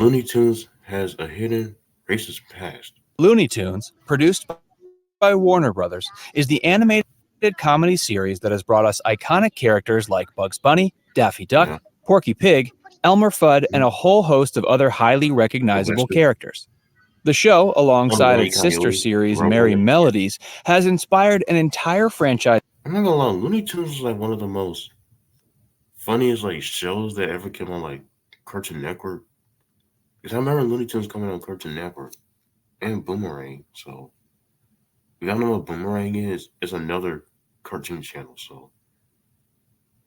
Looney Tunes has a hidden racist past. Looney Tunes, produced by Warner Brothers, is the animated comedy series that has brought us iconic characters like Bugs Bunny, Daffy Duck, Yeah. Porky Pig, Elmer Fudd, and a whole host of other highly recognizable characters. The show, alongside its sister series Merry Melodies, has inspired an entire franchise. I'm not gonna lie, Looney Tunes is like one of the most funniest like shows that ever came on like Cartoon Network. Because I remember Looney Tunes coming on Cartoon Network and Boomerang. So if y'all know what Boomerang is, it's another cartoon channel. So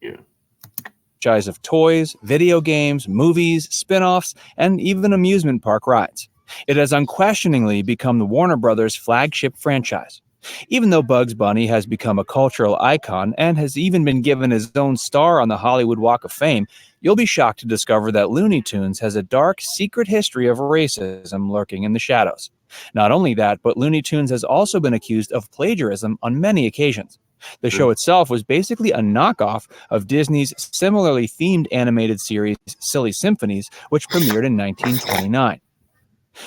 yeah. Of toys, video games, movies, spin-offs, and even amusement park rides. It has unquestioningly become the Warner Brothers' flagship franchise. Even though Bugs Bunny has become a cultural icon and has even been given his own star on the Hollywood Walk of Fame, you'll be shocked to discover that Looney Tunes has a dark, secret history of racism lurking in the shadows. Not only that, but Looney Tunes has also been accused of plagiarism on many occasions. The show itself was basically a knockoff of Disney's similarly themed animated series Silly Symphonies, which premiered in 1929.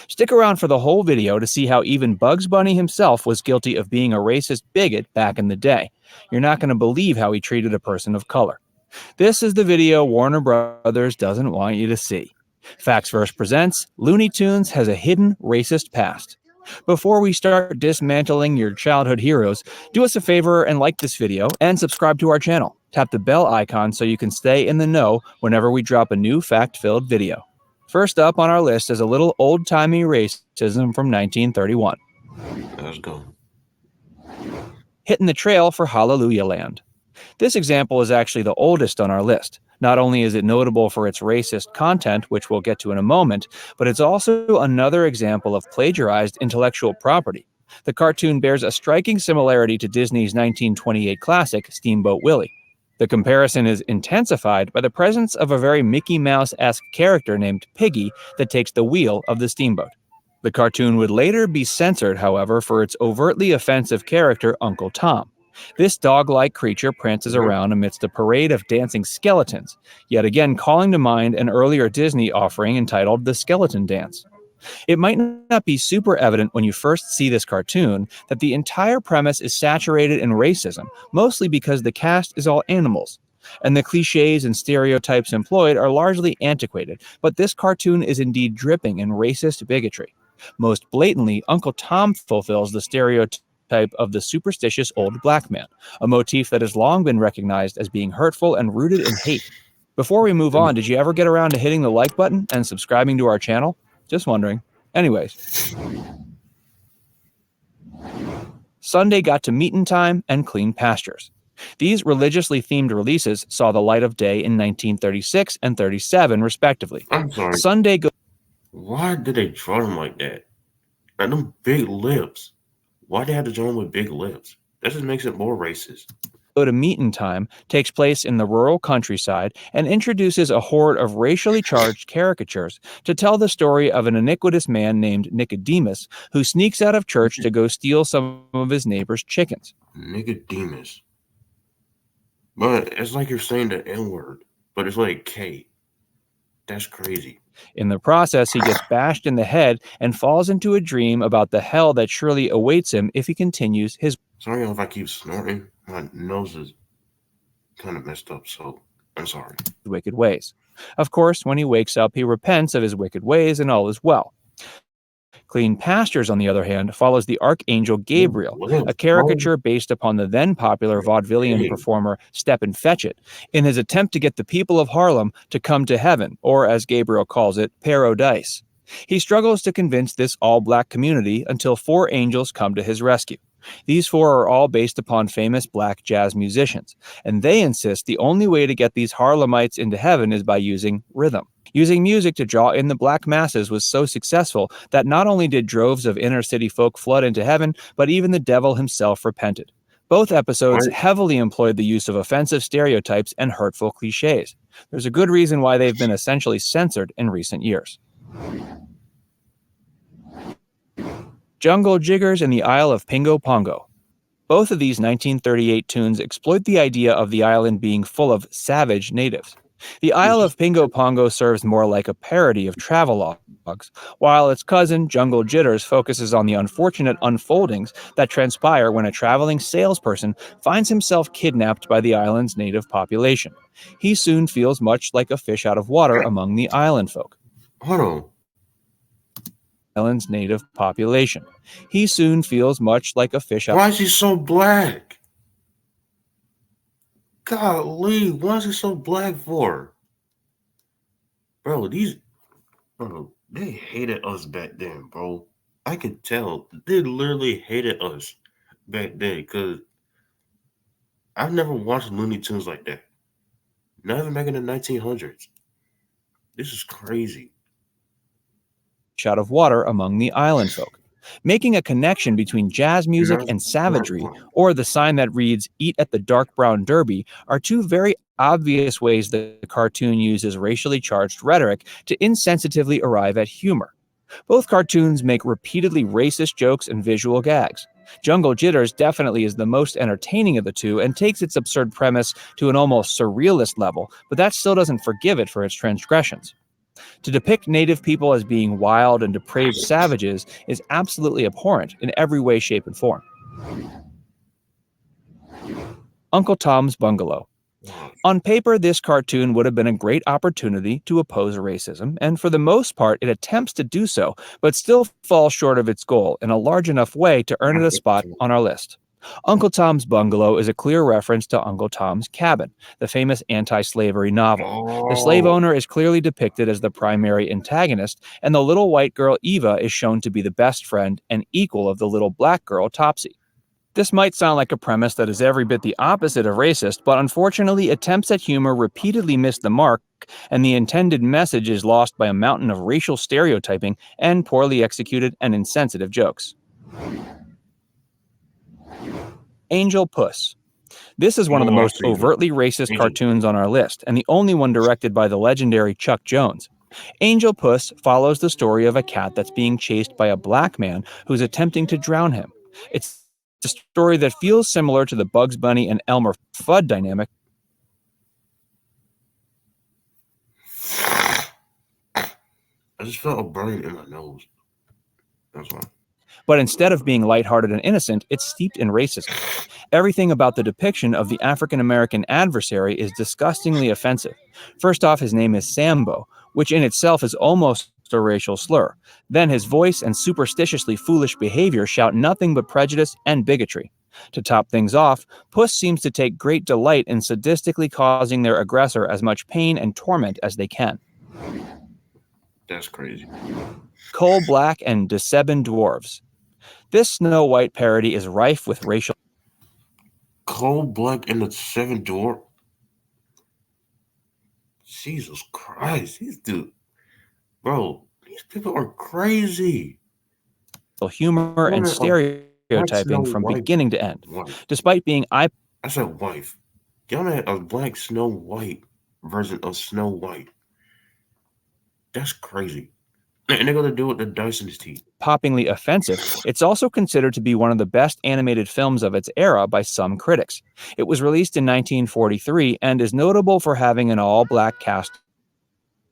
Stick around for the whole video to see how even Bugs Bunny himself was guilty of being a racist bigot back in the day. You're not going to believe how he treated a person of color. This is the video Warner Brothers doesn't want you to see. Facts Verse presents Looney Tunes has a hidden racist past. Before we start dismantling your childhood heroes, do us a favor and like this video and subscribe to our channel. Tap the bell icon so you can stay in the know whenever we drop a new fact-filled video. First up on our list is a little old-timey racism from 1931. Let's go. Hitting the trail for Hallelujah Land. This example is actually the oldest on our list. Not only is it notable for its racist content, which we'll get to in a moment, but it's also another example of plagiarized intellectual property. The cartoon bears a striking similarity to Disney's 1928 classic, Steamboat Willie. The comparison is intensified by the presence of a very Mickey Mouse-esque character named Piggy that takes the wheel of the steamboat. The cartoon would later be censored, however, for its overtly offensive character, Uncle Tom. This dog-like creature prances around amidst a parade of dancing skeletons, yet again calling to mind an earlier Disney offering entitled The Skeleton Dance. It might not be super evident when you first see this cartoon that the entire premise is saturated in racism, mostly because the cast is all animals, and the cliches and stereotypes employed are largely antiquated, but this cartoon is indeed dripping in racist bigotry. Most blatantly, Uncle Tom fulfills the stereotype of the superstitious old black man, a motif that has long been recognized as being hurtful and rooted in hate. Before we move on, did you ever get around to hitting the like button and subscribing to our channel? Just wondering. Anyways. Sunday got to Meat and Time and Clean Pastures. These religiously themed releases saw the light of day in 1936 and 37, respectively. I'm sorry. Sunday Why did they draw them like that? Like them big lips. Why they have to draw them with big lips? That just makes it more racist. Go to Meat and Time takes place in the rural countryside and introduces a horde of racially charged caricatures to tell the story of an iniquitous man named Nicodemus who sneaks out of church to go steal some of his neighbor's chickens. Nicodemus. But it's like you're saying the N-word, but it's like K. That's crazy. In the process, he gets bashed in the head and falls into a dream about the hell that surely awaits him if he continues his... Sorry if I keep snorting. My nose is kind of messed up, so I'm sorry. ...wicked ways. Of course, when he wakes up, he repents of his wicked ways and all is well. Clean Pastures, on the other hand, follows the Archangel Gabriel, a caricature based upon the then-popular vaudevillian performer Stepin Fetchit, in his attempt to get the people of Harlem to come to heaven, or as Gabriel calls it, paradise. He struggles to convince this all-black community until 4 angels come to his rescue. These 4 are all based upon famous black jazz musicians, and they insist the only way to get these Harlemites into heaven is by using rhythm. Using music to draw in the black masses was so successful that not only did droves of inner-city folk flood into heaven, but even the devil himself repented. Both episodes heavily employed the use of offensive stereotypes and hurtful cliches. There's a good reason why they've been essentially censored in recent years. Jungle Jiggers and the Isle of Pingo Pongo. Both of these 1938 tunes exploit the idea of the island being full of savage natives. The This Isle is of Pingo Pongo serves more like a parody of travelogues, while its cousin, Jungle Jitters, focuses on the unfortunate unfoldings that transpire when a traveling salesperson finds himself kidnapped by the island's native population. He soon feels much like a fish out of water among the island folk. hold on. Island's native population. He soon feels much like a fish out. Why is he so black? Golly, why is he so black for? Bro, they hated us back then, bro. I could tell. They literally hated us back then because I've never watched Looney Tunes like that. Not even back in the 1900s. This is crazy. Out of water among the island folk, making a connection between jazz music Not and savagery, one. or the sign that reads, "Eat at the Dark Brown Derby," are two very obvious ways the cartoon uses racially charged rhetoric to insensitively arrive at humor. Both cartoons make repeatedly racist jokes and visual gags. Jungle Jitters definitely is the most entertaining of the two and takes its absurd premise to an almost surrealist level, but that still doesn't forgive it for its transgressions. To depict native people as being wild and depraved savages is absolutely abhorrent in every way, shape, and form. Uncle Tom's Bungalow. On paper, this cartoon would have been a great opportunity to oppose racism, and for the most part, it attempts to do so, but still falls short of its goal in a large enough way to earn it a spot on our list. Uncle Tom's Bungalow is a clear reference to Uncle Tom's Cabin, the famous anti-slavery novel. The slave Oh, owner is clearly depicted as the primary antagonist, and the little white girl Eva is shown to be the best friend and equal of the little black girl Topsy. This might sound like a premise that is every bit the opposite of racist, but unfortunately, attempts at humor repeatedly miss the mark, and the intended message is lost by a mountain of racial stereotyping and poorly executed and insensitive jokes. Angel Puss. This is one of the oh, I most see that. overtly racist Angel cartoons on our list, and the only one directed by the legendary Chuck Jones. Angel Puss follows the story of a cat that's being chased by a black man who's attempting to drown him. It's a story that feels similar to the Bugs Bunny and Elmer Fudd dynamic, I just felt a burn in my nose. That's why. but instead of being lighthearted and innocent, it's steeped in racism. Everything about the depiction of the African American adversary is disgustingly offensive. First off, his name is Sambo, which in itself is almost a racial slur. Then his voice and superstitiously foolish behavior shout nothing but prejudice and bigotry. To top things off, Puss seems to take great delight in sadistically causing their aggressor as much pain and torment as they can. That's crazy. Coal Black and De Seven Dwarves. This Snow White parody is rife with racial. Cold Black and the Seven Door. Jesus Christ, these dude, bro, these people are crazy. Humor and Women are Black Snow stereotyping from White. beginning to end. Wife. Despite being eye I said wife. Y'all made a Black Snow White version of Snow White. That's crazy. And they're gonna do it with the Dyson's teeth. poppingly offensive, it's also considered to be one of the best animated films of its era by some critics. It was released in 1943 and is notable for having an all-black cast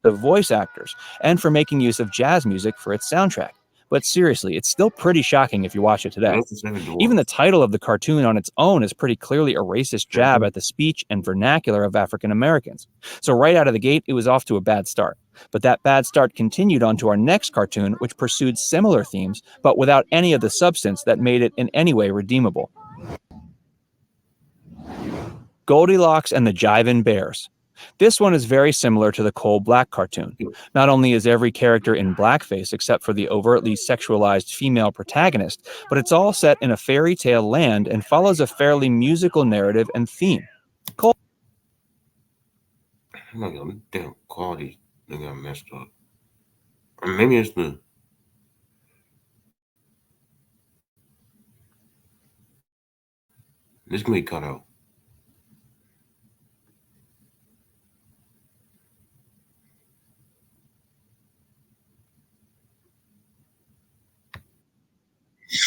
of voice actors and for making use of jazz music for its soundtrack. But seriously, it's still pretty shocking if you watch it today. That's the Seven Dwarfs. Even the title of the cartoon on its own is pretty clearly a racist jab at the speech and vernacular of African Americans. So right out of the gate, it was off to a bad start. But that bad start continued on to our next cartoon, which pursued similar themes, but without any of the substance that made it in any way redeemable. Goldilocks and the Jivin' Bears. This one is very similar to the Coal Black cartoon. Not only is every character in blackface except for the overtly sexualized female protagonist, but it's all set in a fairy tale land and follows a fairly musical narrative and theme. Oh my god, damn quality they got messed up. Or maybe it's the this can be cut out.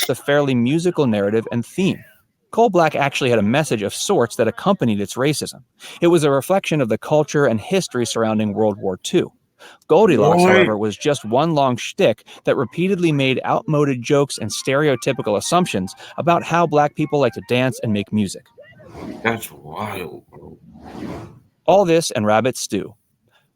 The fairly musical narrative and theme. Coal Black actually had a message of sorts that accompanied its racism. It was a reflection of the culture and history surrounding World War II. Goldilocks, What? however, was just one long shtick that repeatedly made outmoded jokes and stereotypical assumptions about how black people like to dance and make music. That's wild, bro. All this and rabbit stew.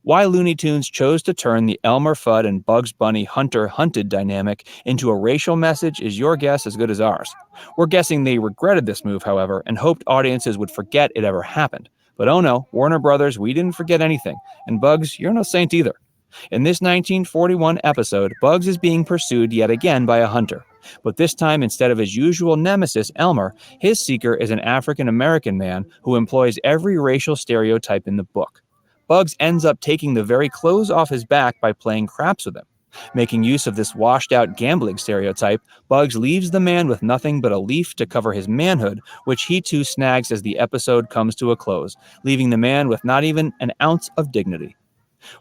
Why Looney Tunes chose to turn the Elmer Fudd and Bugs Bunny hunter-hunted dynamic into a racial message is your guess as good as ours. We're guessing they regretted this move, however, and hoped audiences would forget it ever happened. But oh no, Warner Brothers, we didn't forget anything. And Bugs, you're no saint either. In this 1941 episode, Bugs is being pursued yet again by a hunter. But this time, instead of his usual nemesis, Elmer, his seeker is an African-American man who employs every racial stereotype in the book. Bugs ends up taking the very clothes off his back by playing craps with him. Making use of this washed-out gambling stereotype, Bugs leaves the man with nothing but a leaf to cover his manhood, which he too snags as the episode comes to a close, leaving the man with not even an ounce of dignity.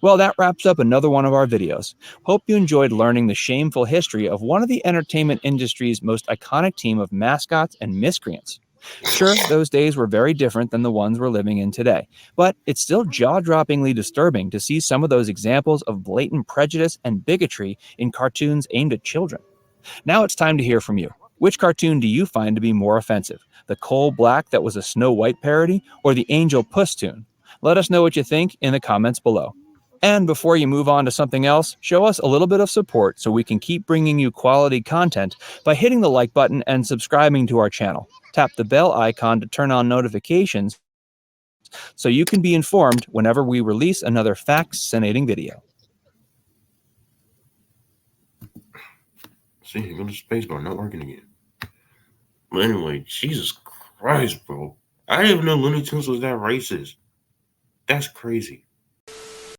Well, that wraps up another one of our videos. Hope you enjoyed learning the shameful history of one of the entertainment industry's most iconic team of mascots and miscreants. Sure, those days were very different than the ones we're living in today, but it's still jaw-droppingly disturbing to see some of those examples of blatant prejudice and bigotry in cartoons aimed at children. Now it's time to hear from you. Which cartoon do you find to be more offensive? The Coal Black that was a Snow White parody, or the Angel Puss tune? Let us know what you think in the comments below. And before you move on to something else, show us a little bit of support so we can keep bringing you quality content by hitting the like button and subscribing to our channel. Tap the bell icon to turn on notifications so you can be informed whenever we release another fascinating video. See, you go to spacebar, not working again. But anyway, Jesus Christ, bro. I didn't even know Looney Tunes was that racist. That's crazy.